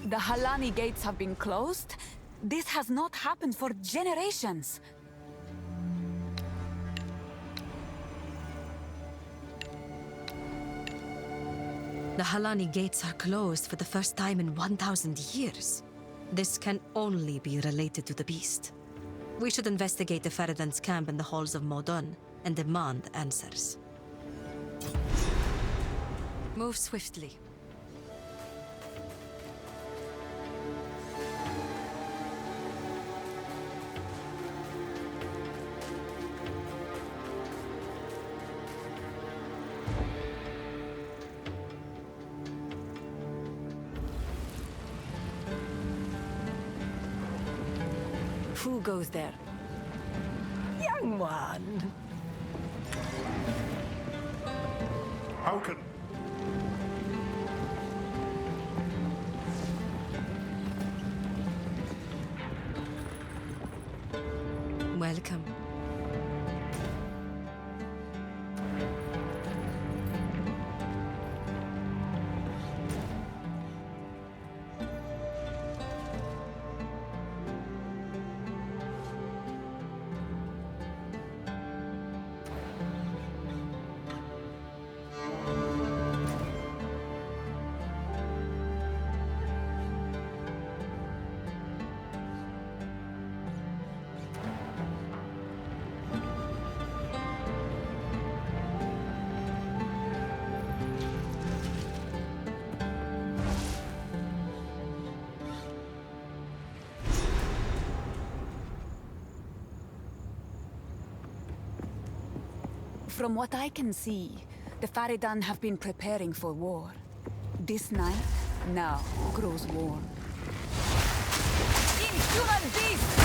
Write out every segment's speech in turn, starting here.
The Halani gates have been closed? This has not happened for generations. The Halani gates are closed for the first time in 1,000 years. This can only be related to the beast. We should investigate the Feridan's camp in the halls of Modon and demand answers. Move swiftly. Who goes there? Young one. How can... Welcome. From what I can see, the Faridan have been preparing for war. This night, now, grows warm. Inhuman beast!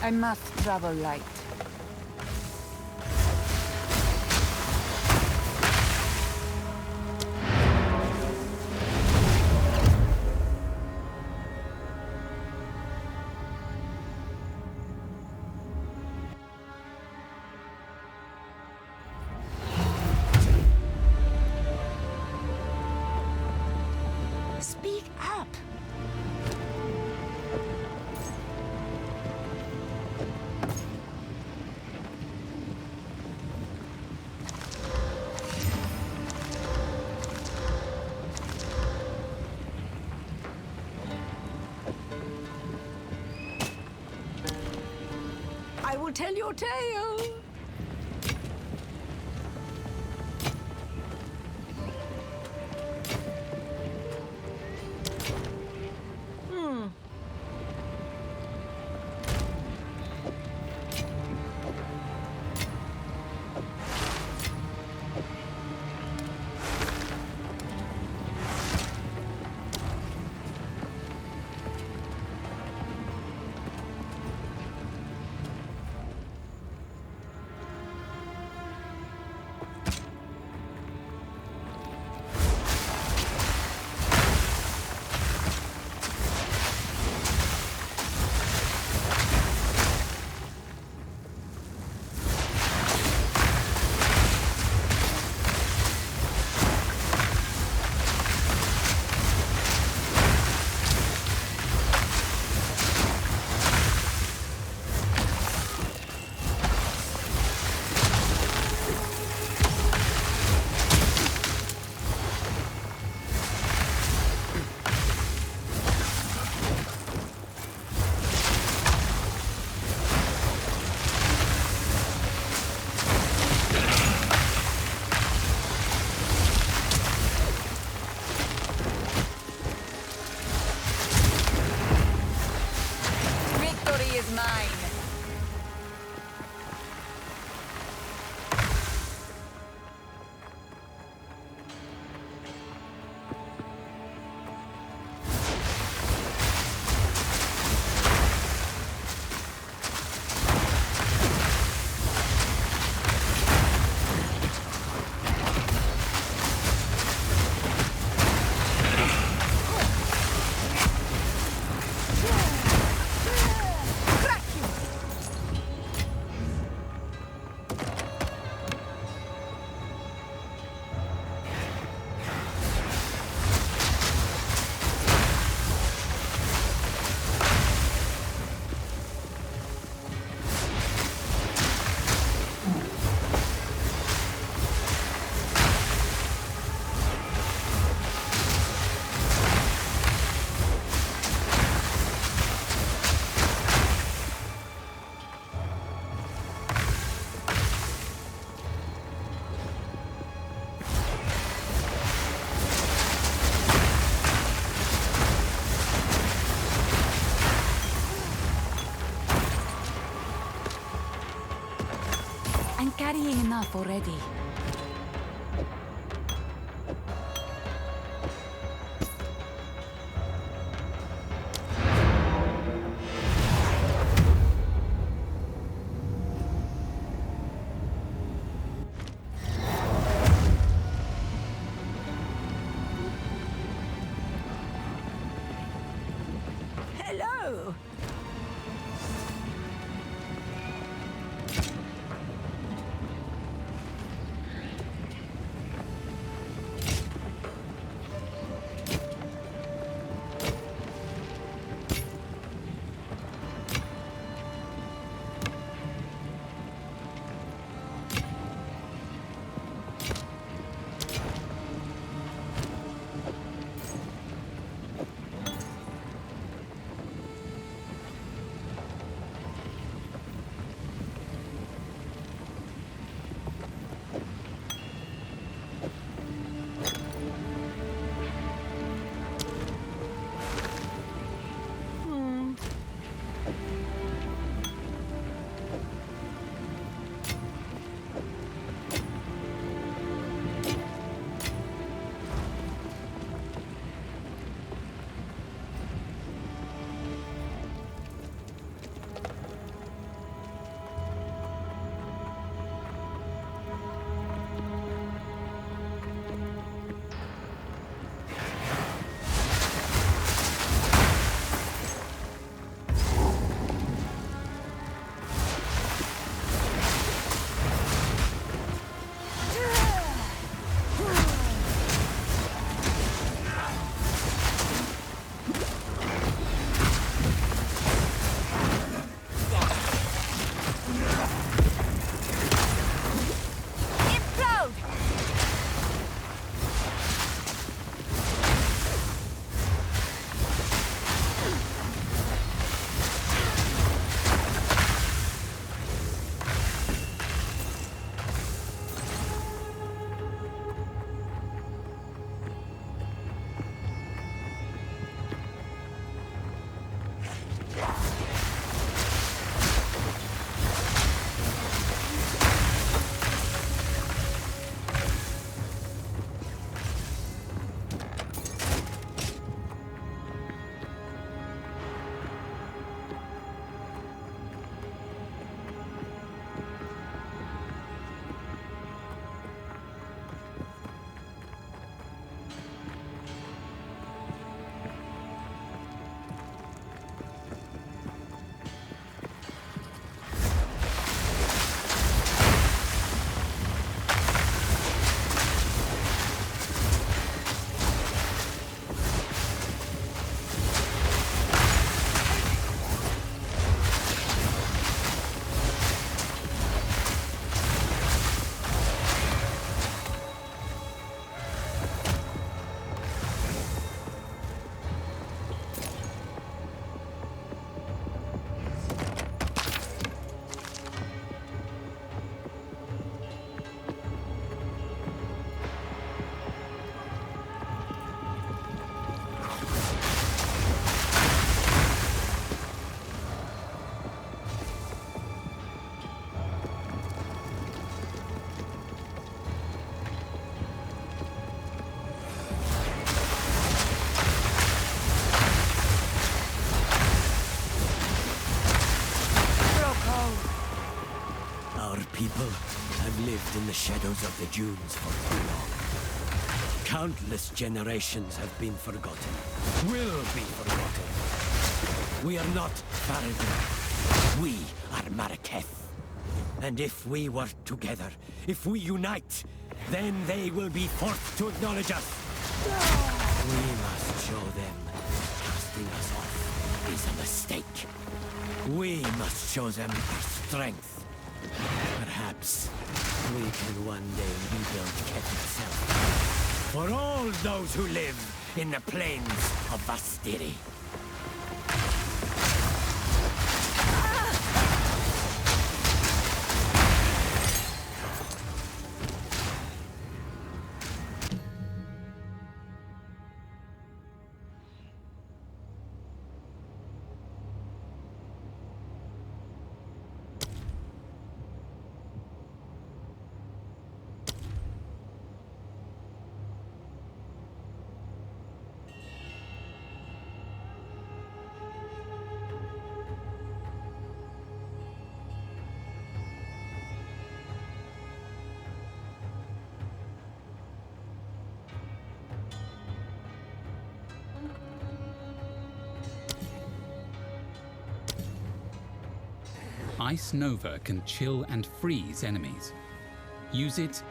I must travel light. Speak up! I will tell your tale. I'm carrying enough already. Hello. people have lived in the shadows of the dunes for too long. Countless generations have been forgotten, will be forgotten. We are not Faradun. We are Marraketh. And if we work together, if we unite, then they will be forced to acknowledge us. We must show them casting us off is a mistake. We must show them our strength. Perhaps we can one day rebuild Keth itself. For all those who live in the plains of Vastiri. Ice Nova can chill and freeze enemies. Use it.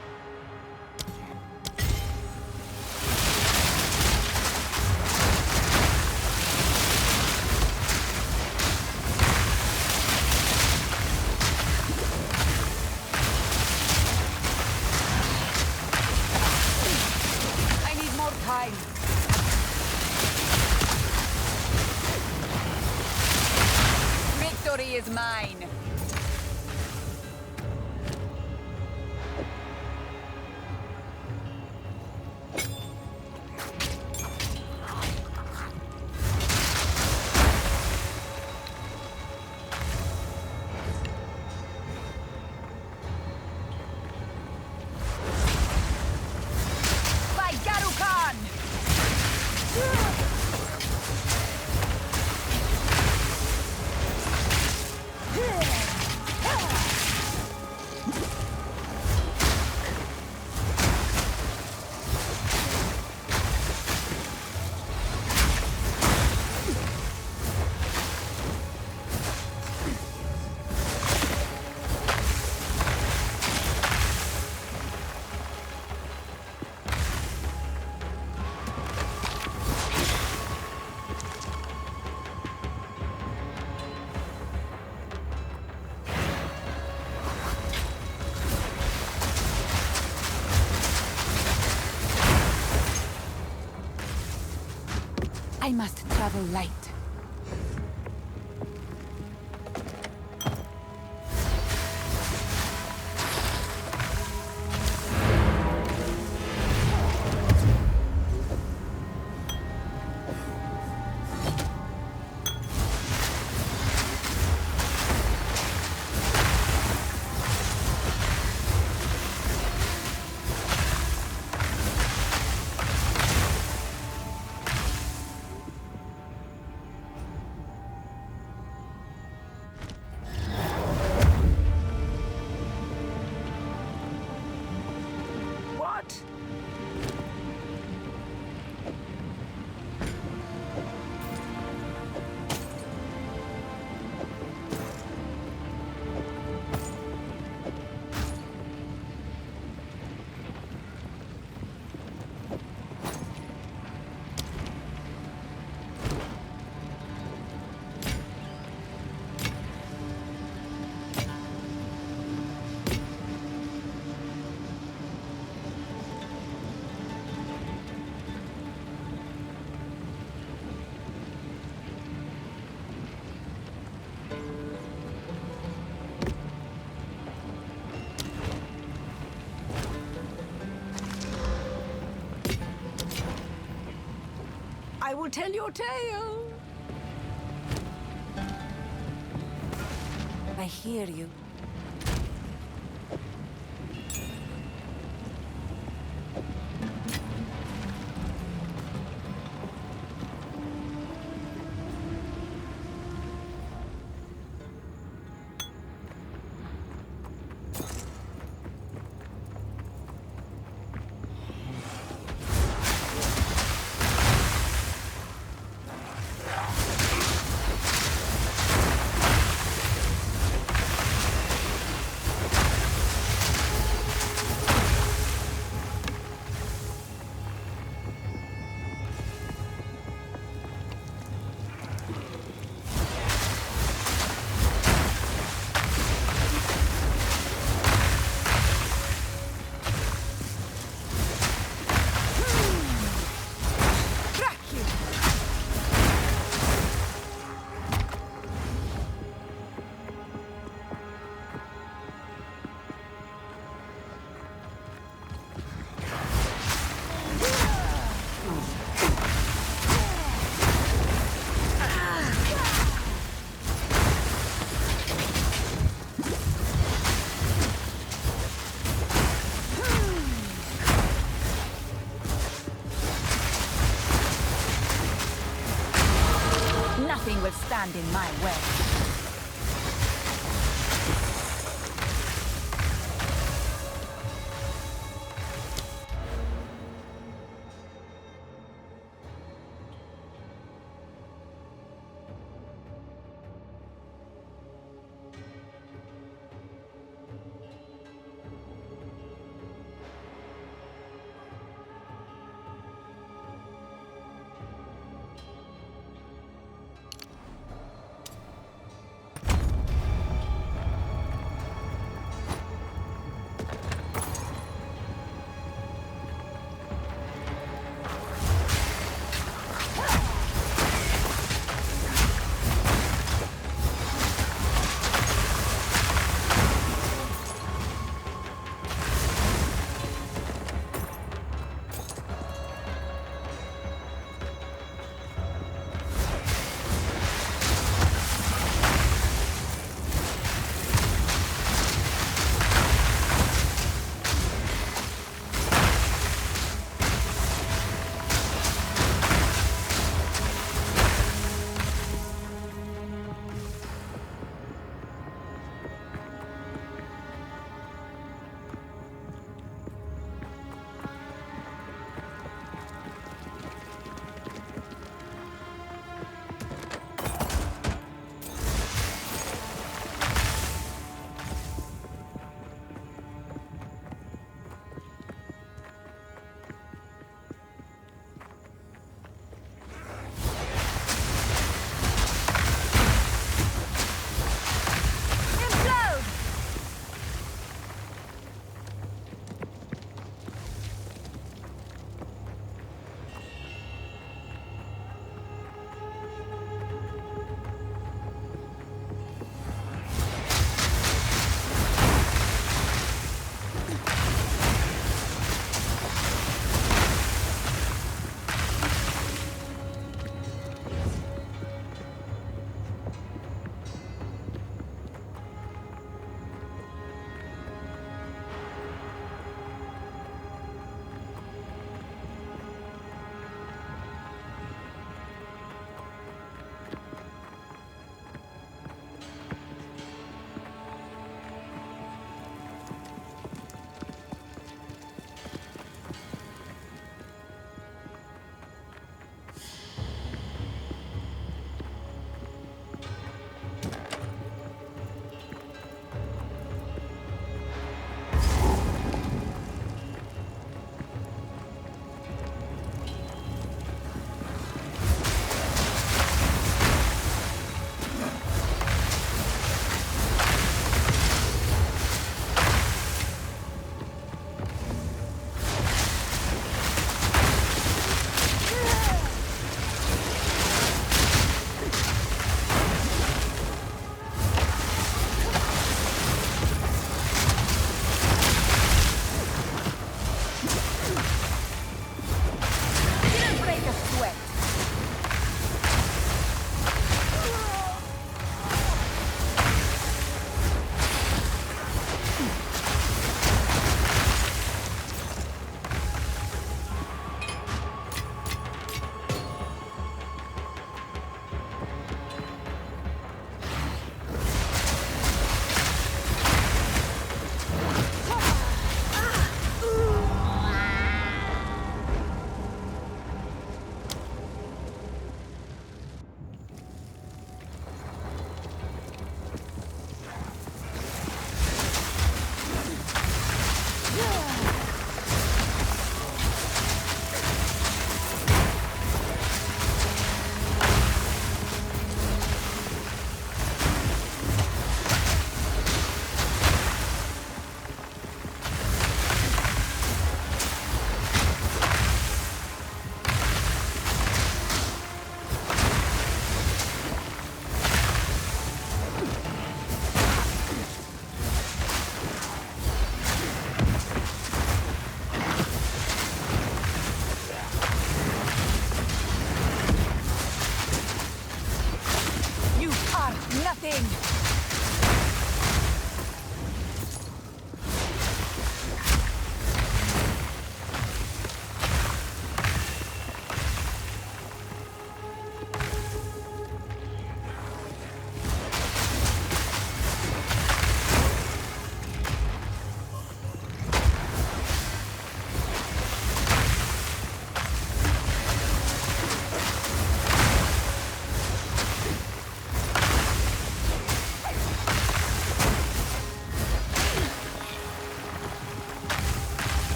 I need more time. Victory is mine. By Garukan! I must travel light. What? I will tell your tale. I hear you. Nothing will stand in my way.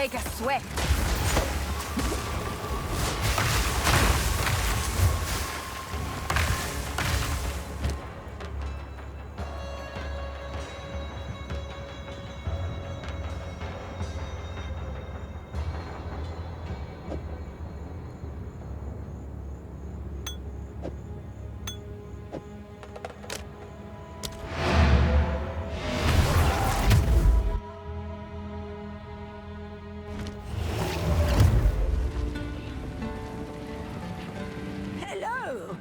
take a sweat. Hello.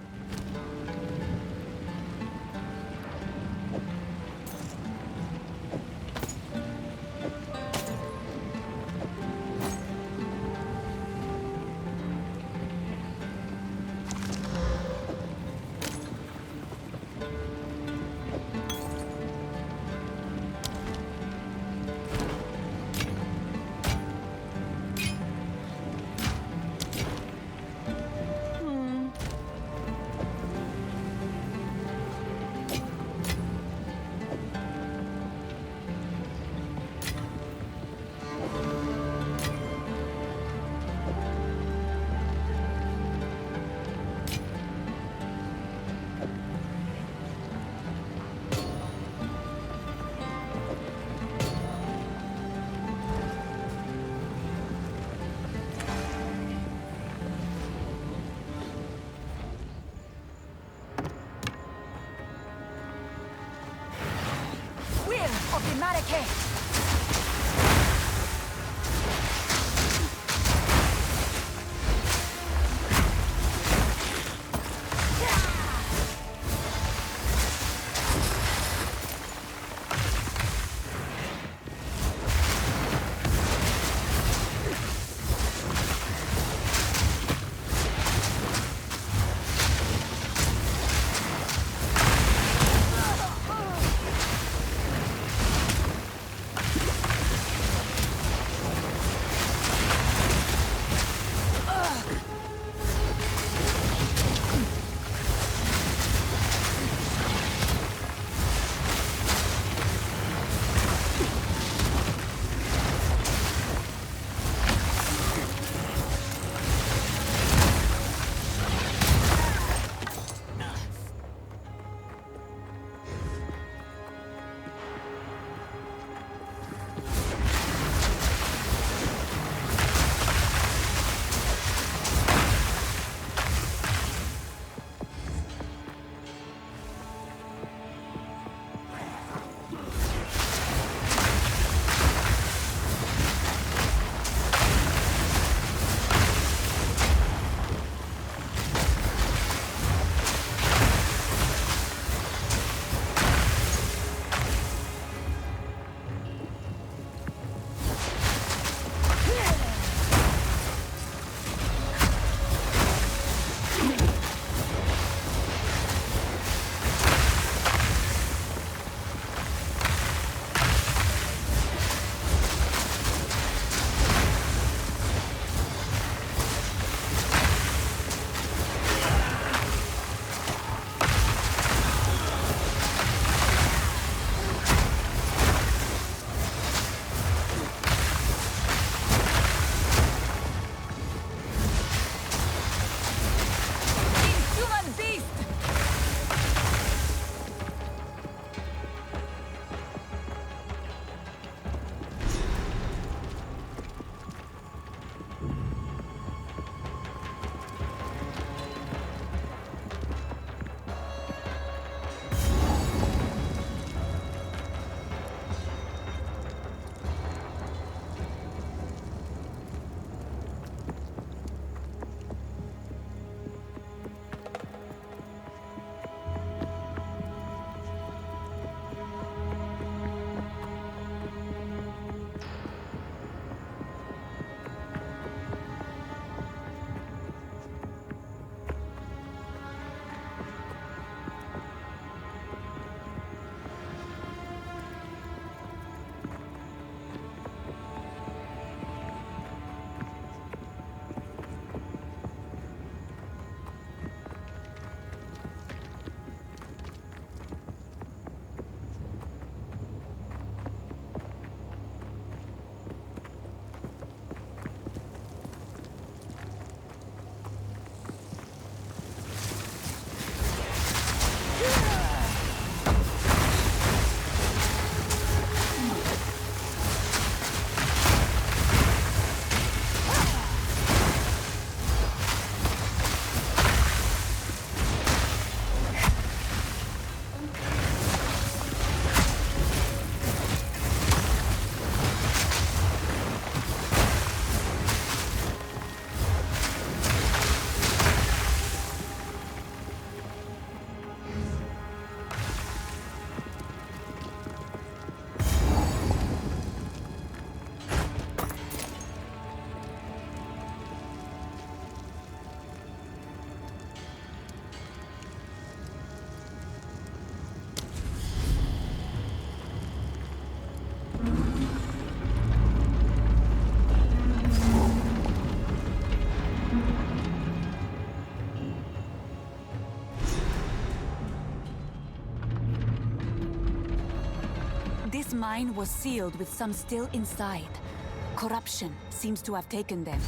Will of the Marrakech! mine was sealed with some still inside. Corruption seems to have taken them.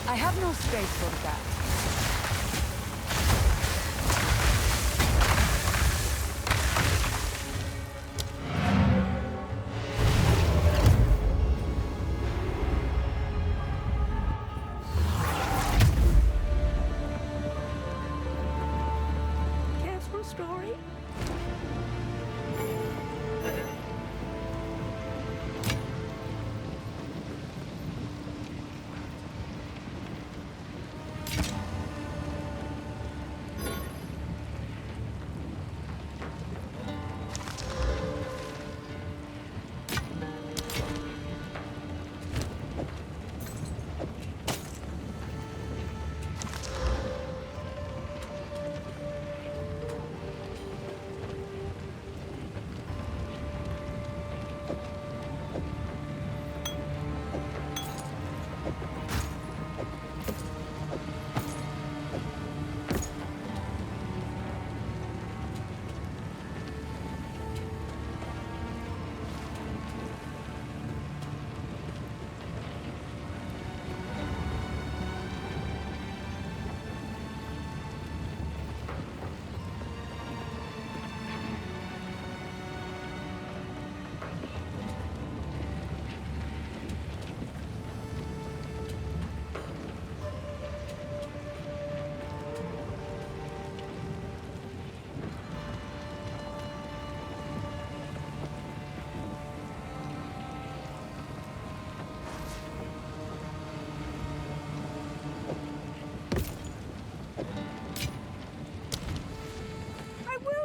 I have no space for that. Careful story.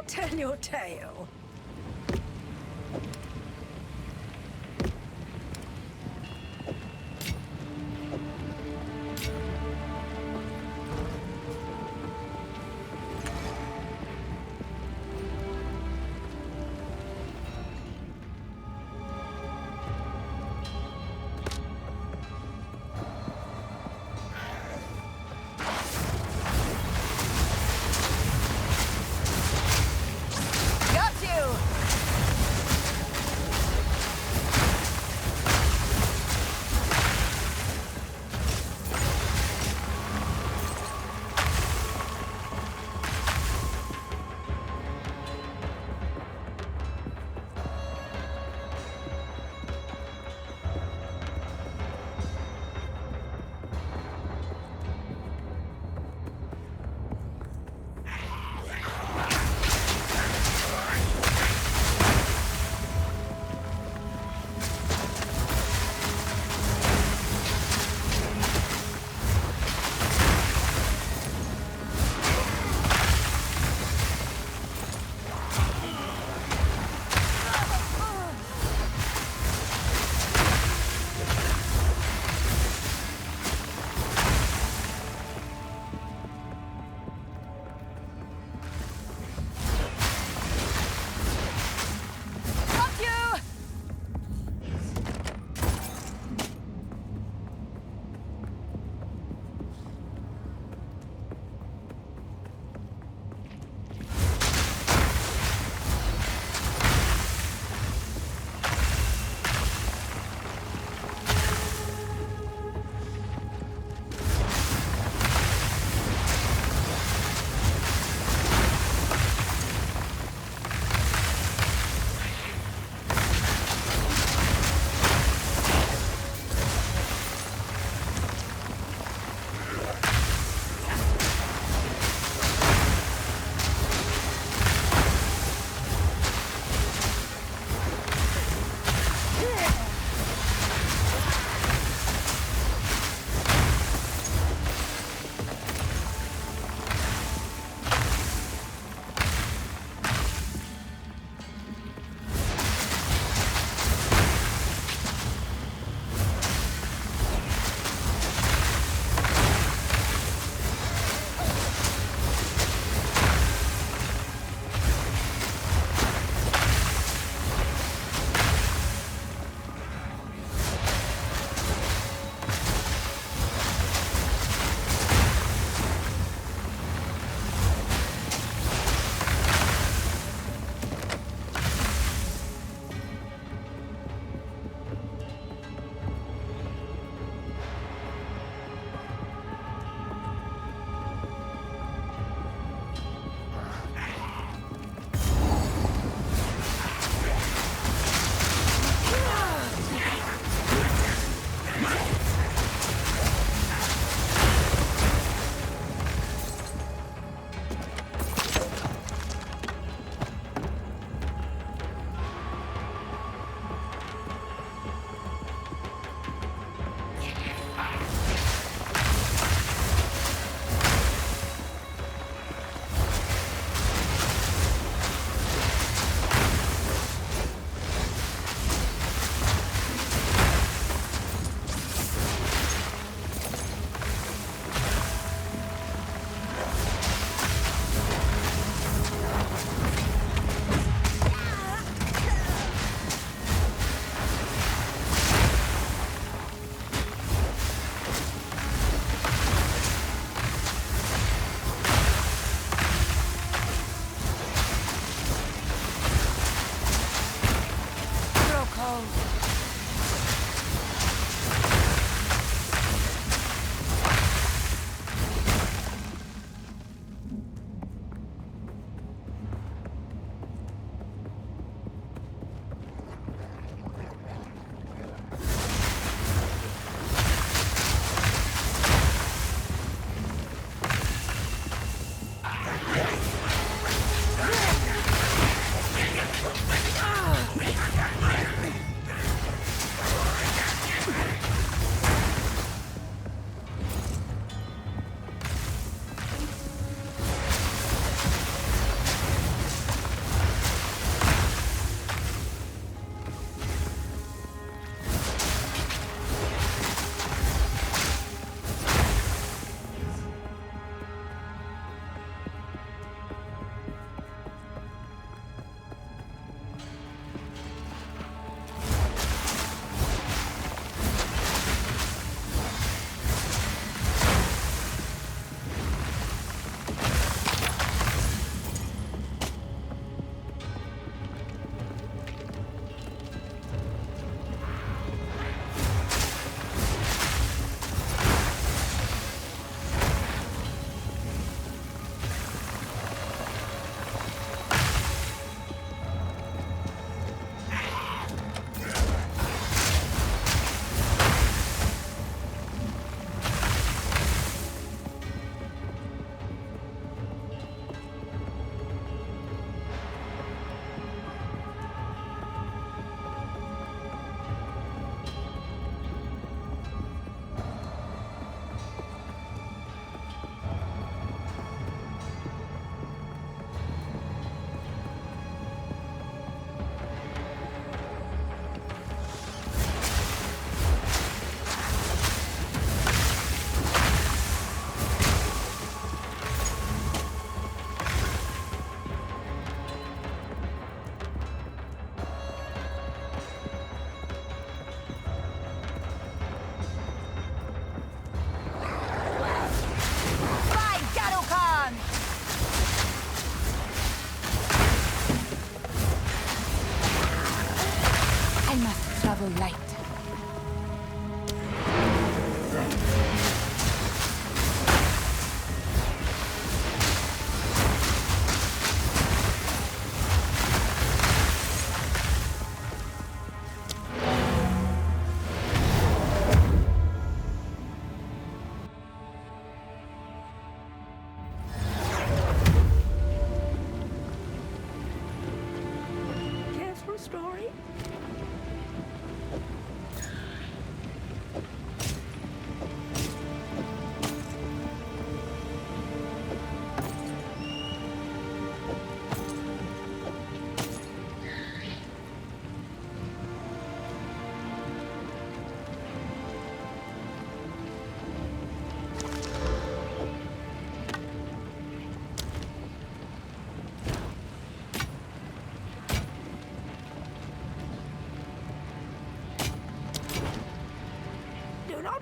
Tell your tale.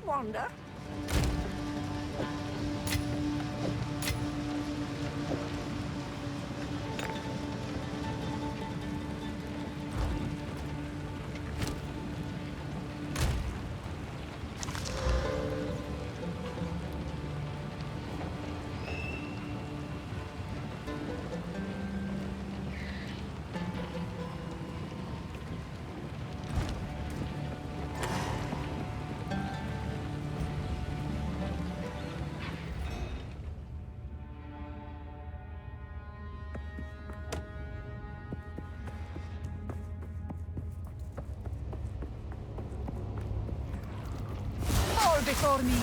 wander. Fall before me.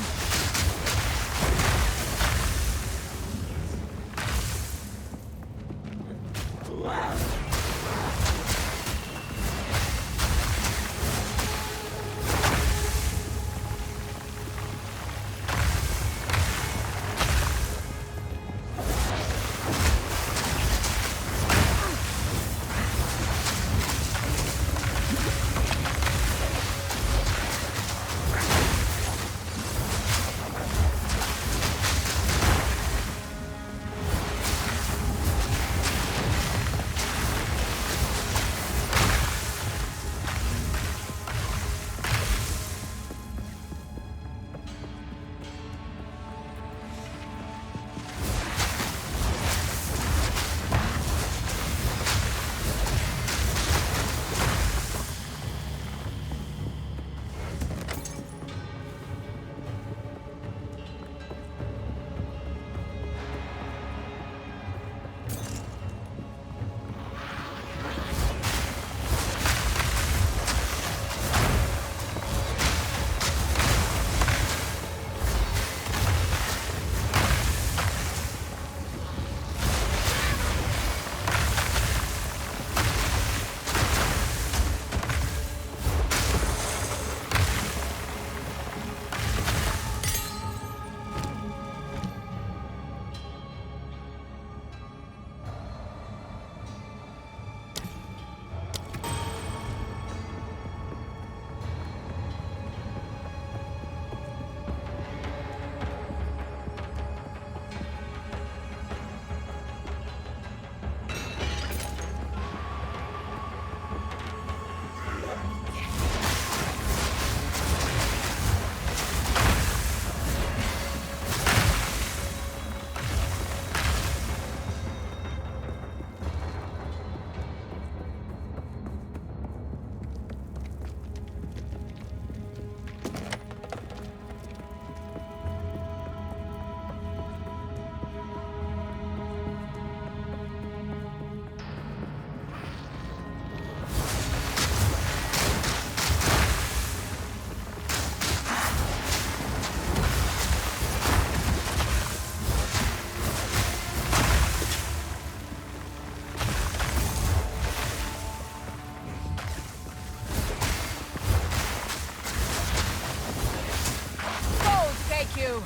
You.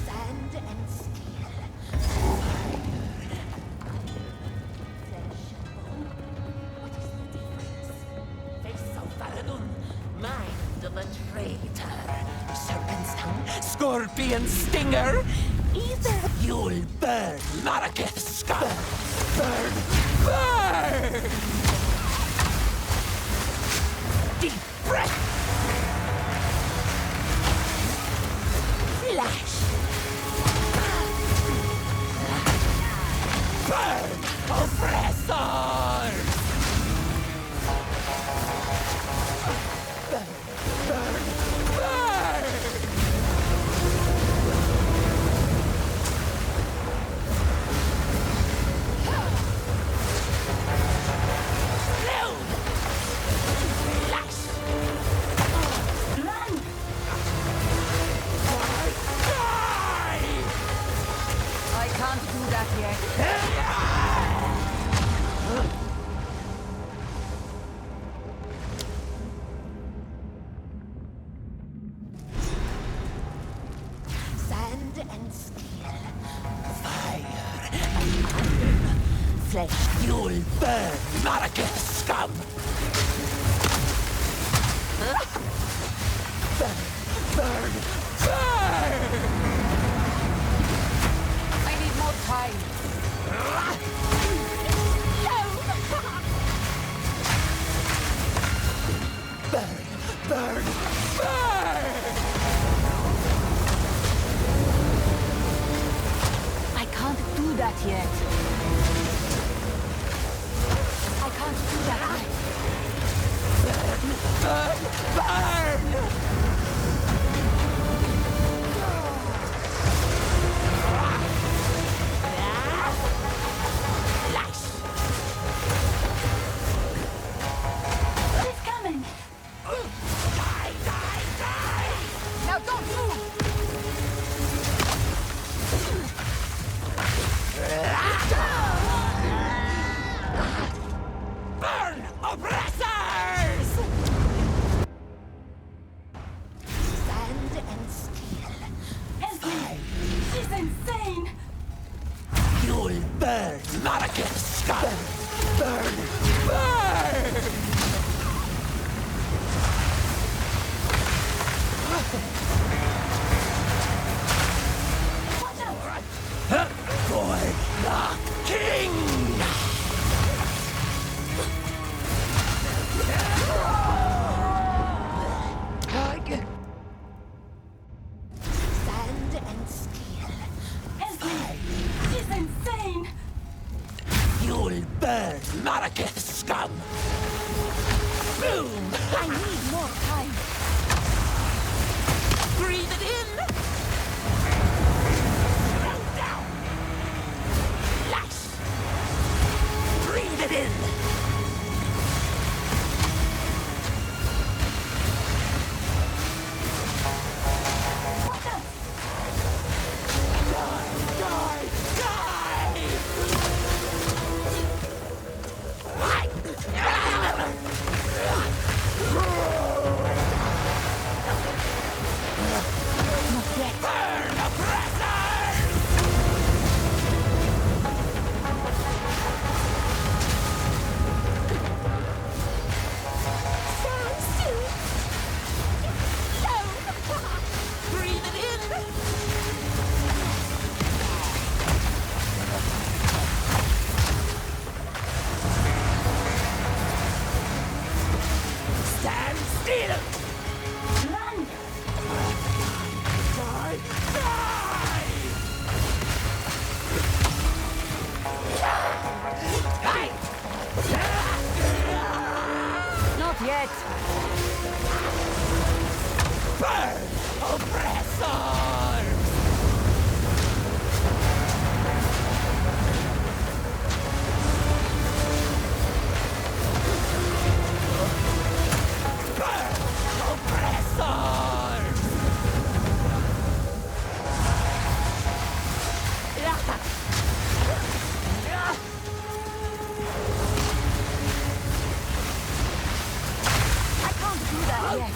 Sand and steel. Mind of a traitor, serpent's tongue, scorpion stinger. Either you'll burn, Maraketh scum. Burn, burn! Deep breath. Flash. Burn, oppressor! and steel, fire and iron. Flesh you'll burn, Marrakech scum! Burn, burn, burn! I need more time. Burn, burn, burn! I can't do that yet. I can't do that yet. It's coming! Now don't move! Burn, oppressors! Sand and steel, Esme! She's insane! you'll burn, Marrakech scum! Burn, burn! Watch out! For the king! Sand and steel, Esme! She's insane! you'll burn, Marrakech scum! Boom! I need more time. Breathe it in! Down! Lash! Breathe it in! Watch out! Die! Die! Not yet. Burn, oppressors! Stand still! Breathe it in! Stand still! Run! Die! Die! Hey! Not yet. Burn, oppressors! Burn, oppressors! I can't do that yet.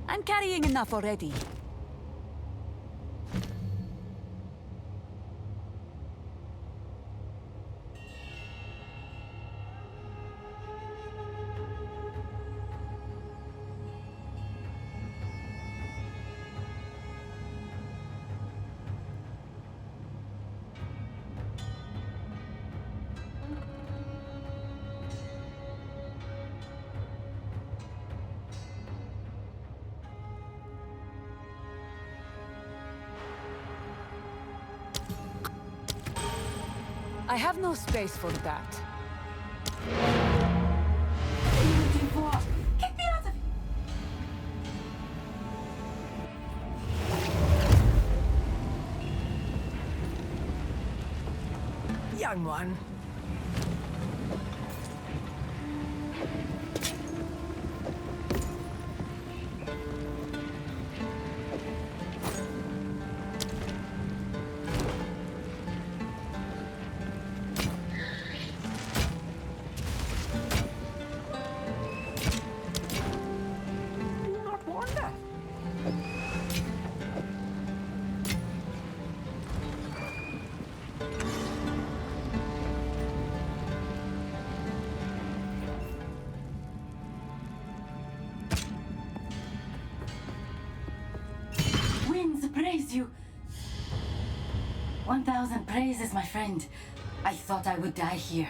I'm carrying enough already. I have no space for that. What are you looking for? Get me out of here! Young one. winds praise you. 1,000 praises, my friend. I thought I would die here.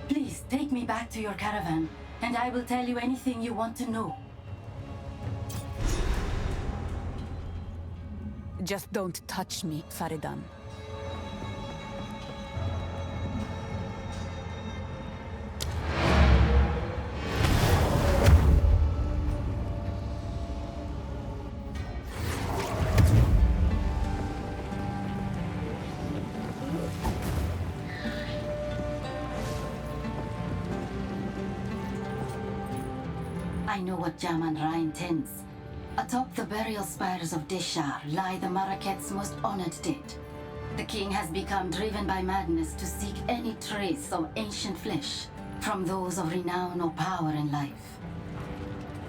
Please take me back to your caravan, and I will tell you anything you want to know. Just don't touch me, Faridan. I know what Jaman-Ra intends. Atop the burial spires of Deshar lie the Maraket's most honored dead. The king has become driven by madness to seek any trace of ancient flesh from those of renown or power in life.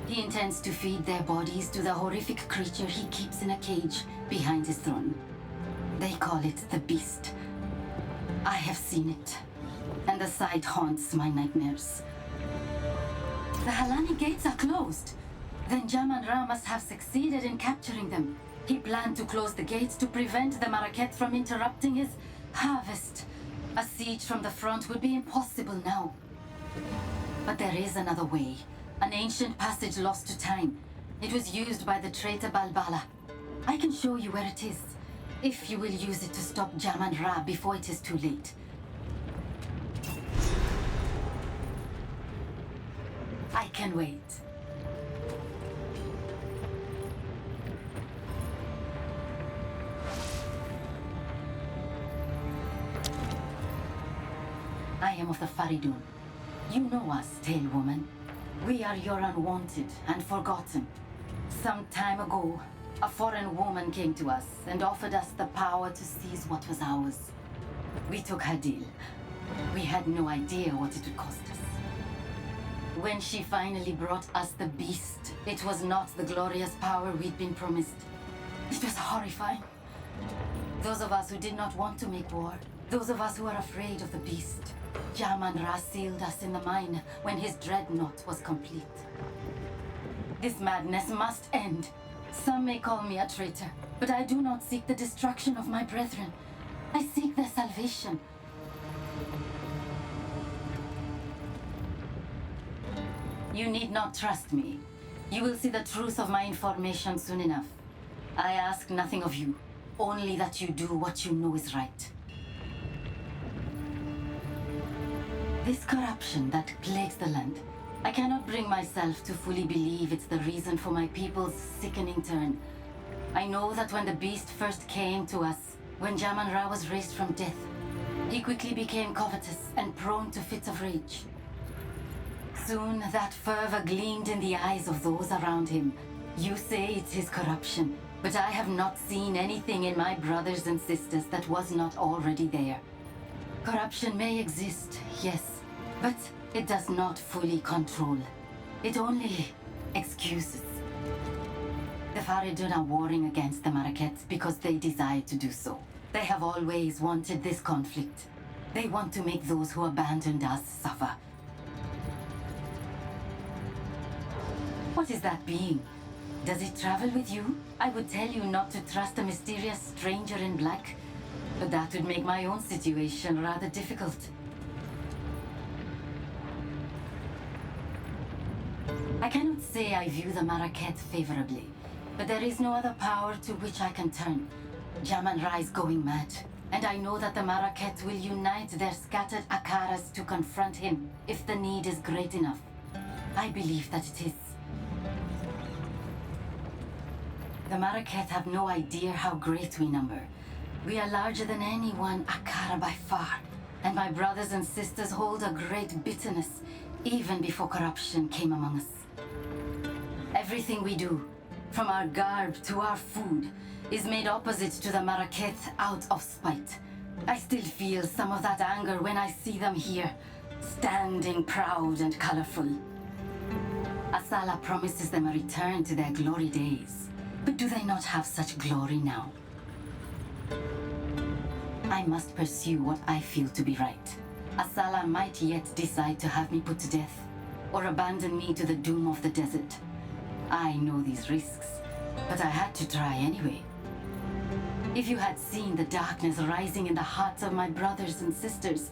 He intends to feed their bodies to the horrific creature he keeps in a cage behind his throne. They call it the Beast. I have seen it, and the sight haunts my nightmares. The Halani gates are closed. Then Jaman-Ra must have succeeded in capturing them. He planned to close the gates to prevent the Maraket from interrupting his harvest. A siege from the front would be impossible now. But there is another way. An ancient passage lost to time. It was used by the traitor Balbala. I can show you where it is, if you will use it to stop Jaman-Ra before it is too late. I can wait. I am of the Faridun. You know us, Tail Woman. We are your unwanted and forgotten. Some time ago, a foreign woman came to us and offered us the power to seize what was ours. We took her deal. We had no idea what it would cost us. When she finally brought us the Beast, it was not the glorious power we'd been promised. It was horrifying. Those of us who did not want to make war, those of us who are afraid of the Beast, Jaman-Ra sealed us in the mine when his dreadnought was complete. This madness must end. Some may call me a traitor, but I do not seek the destruction of my brethren. I seek their salvation. You need not trust me. You will see the truth of my information soon enough. I ask nothing of you, only that you do what you know is right. This corruption that plagues the land, I cannot bring myself to fully believe it's the reason for my people's sickening turn. I know that when the Beast first came to us, when Jaman-Ra was raised from death, he quickly became covetous and prone to fits of rage. Soon that fervor gleamed in the eyes of those around him. You say it's his corruption, but I have not seen anything in my brothers and sisters that was not already there. Corruption may exist, yes, but it does not fully control. It only excuses. The Faridun are warring against the Marakets because they desire to do so. They have always wanted this conflict. They want to make those who abandoned us suffer. What is that being? Does it travel with you? I would tell you not to trust a mysterious stranger in black, but that would make my own situation rather difficult. I cannot say I view the Maraket favorably, but there is no other power to which I can turn. Jaman-Ra is going mad, and I know that the Maraket will unite their scattered Akaras to confront him if the need is great enough. I believe that it is. The Maraket have no idea how great we number. We are larger than any one Akara by far, and my brothers and sisters hold a great bitterness, even before corruption came among us. Everything we do, from our garb to our food, is made opposite to the Maraket out of spite. I still feel some of that anger when I see them here, standing proud and colorful. Asala promises them a return to their glory days. But do they not have such glory now? I must pursue what I feel to be right. Asala might yet decide to have me put to death, or abandon me to the doom of the desert. I know these risks, but I had to try anyway. If you had seen the darkness rising in the hearts of my brothers and sisters,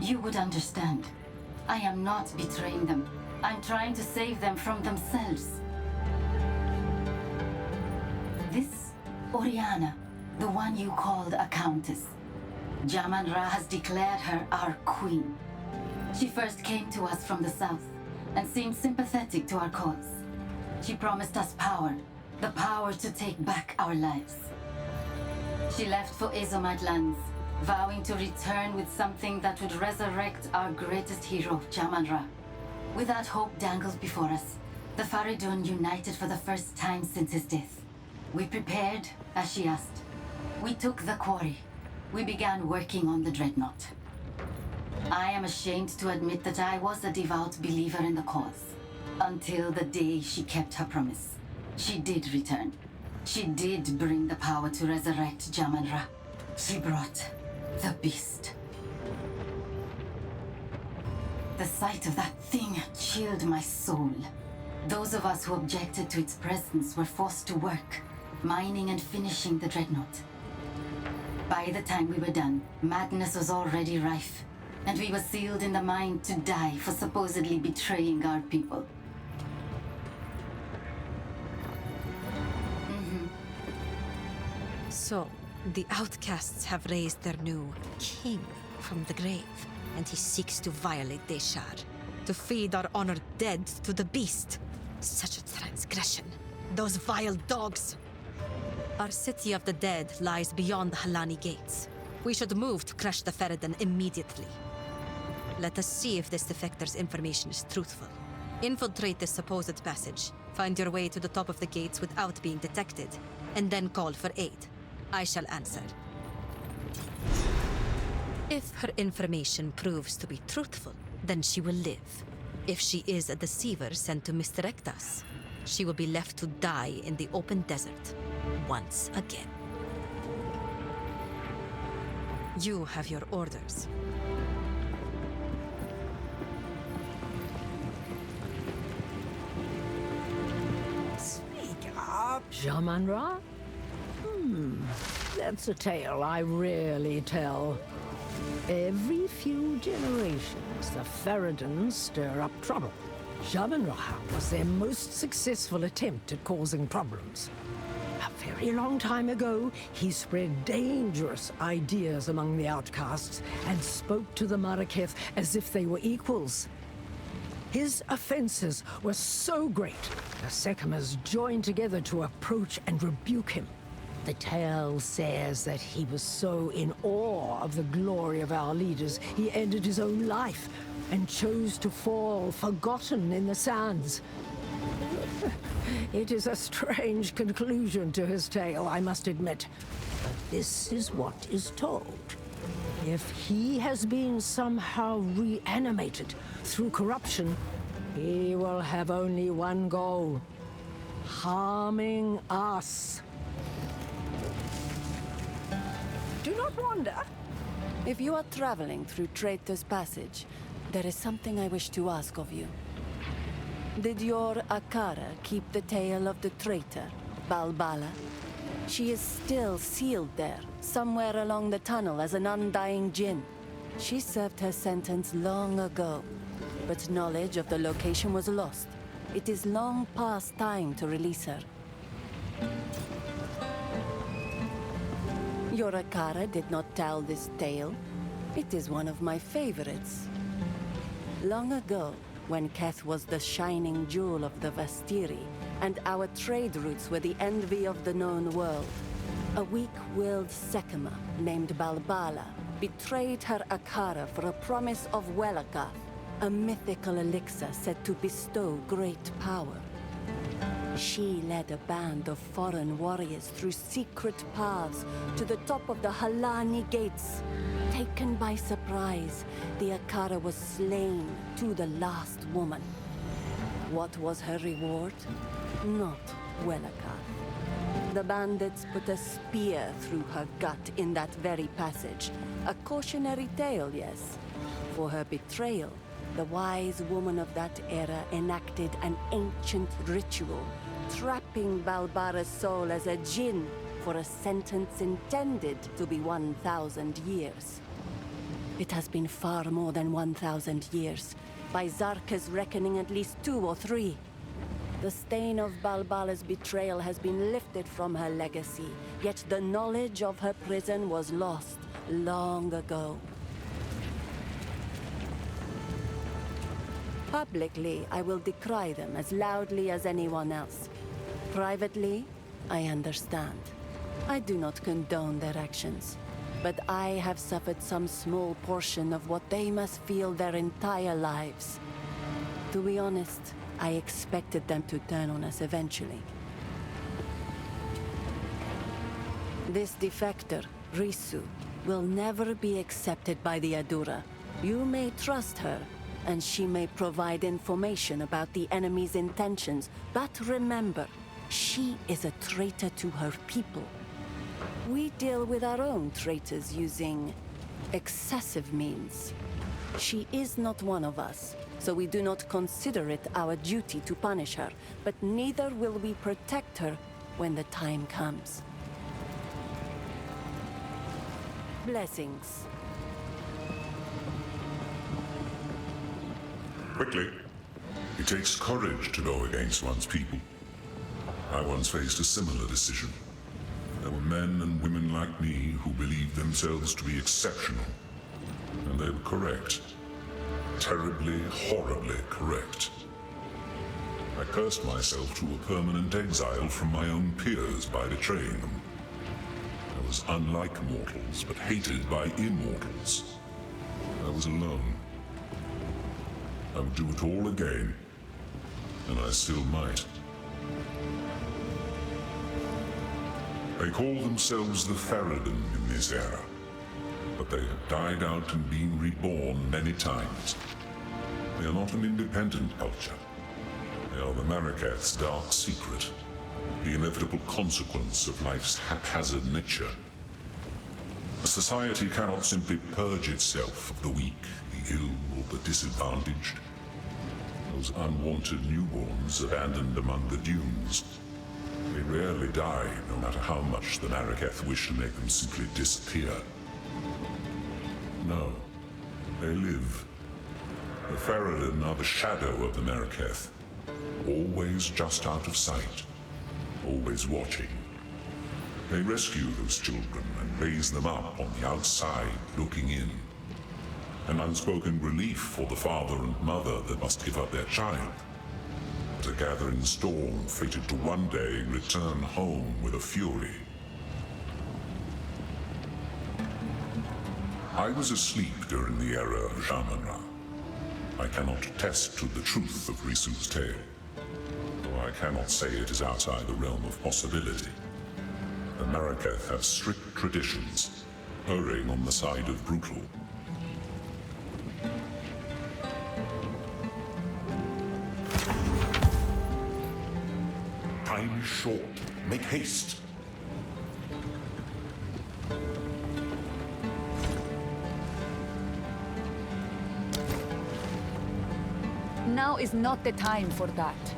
you would understand. I am not betraying them. I'm trying to save them from themselves. This Oriana, the one you called a countess. Jaman-Ra has declared her our queen. She first came to us from the south and seemed sympathetic to our cause. She promised us power, the power to take back our lives. She left for Azomite lands, vowing to return with something that would resurrect our greatest hero, Jaman-Ra. With that hope dangled before us, the Faridun united for the first time since his death. We prepared, as she asked. We took the quarry. We began working on the dreadnought. I am ashamed to admit that I was a devout believer in the cause. Until the day she kept her promise. She did return. She did bring the power to resurrect Jaman-Ra. She brought the beast. The sight of that thing chilled my soul. Those of us who objected to its presence were forced to work, mining and finishing the dreadnought. By the time we were done, madness was already rife, and we were sealed in the mine to die for supposedly betraying our people. So, the outcasts have raised their new king from the grave, and he seeks to violate Deshar, to feed our honored dead to the beast. Such a transgression. Those vile dogs! Our city of the dead lies beyond the Halani gates. We should move to crush the Feridan immediately. Let us see if this defector's information is truthful. Infiltrate this supposed passage, find your way to the top of the gates without being detected, and then call for aid. I shall answer. If her information proves to be truthful, then she will live. If she is a deceiver sent to misdirect us, she will be left to die in the open desert, once again. You have your orders. Speak up, Jaman-Ra. That's a tale I rarely tell. Every few generations, the Faridans stir up trouble. Jaman-Ra was their most successful attempt at causing problems. A very long time ago, he spread dangerous ideas among the outcasts and spoke to the Maraketh as if they were equals. His offenses were so great, the Sekhmers joined together to approach and rebuke him. The tale says that he was so in awe of the glory of our leaders, he ended his own life and chose to fall forgotten in the sands. It is a strange conclusion to his tale, I must admit. But this is what is told. If he has been somehow reanimated through corruption, he will have only one goal: harming us. Do not wander. If you are traveling through Traitor's Passage, there is something I wish to ask of you. Did your Akara keep the tale of the traitor, Balbala? She is still sealed there, somewhere along the tunnel as an undying djinn. She served her sentence long ago, but knowledge of the location was lost. It is long past time to release her. Your Akara did not tell this tale. It is one of my favorites. Long ago, when Keth was the shining jewel of the Vastiri, and our trade routes were the envy of the known world, a weak-willed Sekhma named Balbala betrayed her Akara for a promise of Welakath, a mythical elixir said to bestow great power. She led a band of foreign warriors through secret paths to the top of the Halani gates. Taken by surprise, the Akara was slain to the last woman. What was her reward? Not Welakath. The bandits put a spear through her gut in that very passage. A cautionary tale, yes. For her betrayal, the wise woman of that era enacted an ancient ritual trapping Balbara's soul as a djinn for a sentence intended to be 1,000 years. It has been far more than 1,000 years. By Zarka's reckoning, at least 2 or 3. The stain of Balbala's betrayal has been lifted from her legacy, yet the knowledge of her prison was lost long ago. Publicly, I will decry them as loudly as anyone else. Privately, I understand. I do not condone their actions, but I have suffered some small portion of what they must feel their entire lives. To be honest, I expected them to turn on us eventually. This defector, Risu, will never be accepted by the Adura. You may trust her, and she may provide information about the enemy's intentions, but remember, she is a traitor to her people. We deal with our own traitors using excessive means. She is not one of us, so we do not consider it our duty to punish her, but neither will we protect her when the time comes. Blessings. Quickly. It takes courage to go against one's people. I once faced a similar decision. There were men and women like me who believed themselves to be exceptional. And they were correct. Terribly, horribly correct. I cursed myself to a permanent exile from my own peers by betraying them. I was unlike mortals, but hated by immortals. I was alone. I would do it all again, and I still might. They call themselves the Farad'n in this era, but they have died out and been reborn many times. They are not an independent culture. They are the Maraketh's dark secret, the inevitable consequence of life's haphazard nature. A society cannot simply purge itself of the weak, the ill, or the disadvantaged. Those unwanted newborns abandoned among the dunes. They rarely die, no matter how much the Maraketh wish to make them simply disappear. No, they live. The Farad'n are the shadow of the Maraketh, always just out of sight, always watching. They rescue those children and raise them up on the outside, looking in. An unspoken relief for the father and mother that must give up their child. But a gathering storm fated to one day return home with a fury. I was asleep during the era of Shaman-Ra. I cannot attest to the truth of Risu's tale, though I cannot say it is outside the realm of possibility. The Maraketh have strict traditions, erring on the side of brutal. Time is short. Make haste. Now is not the time for that.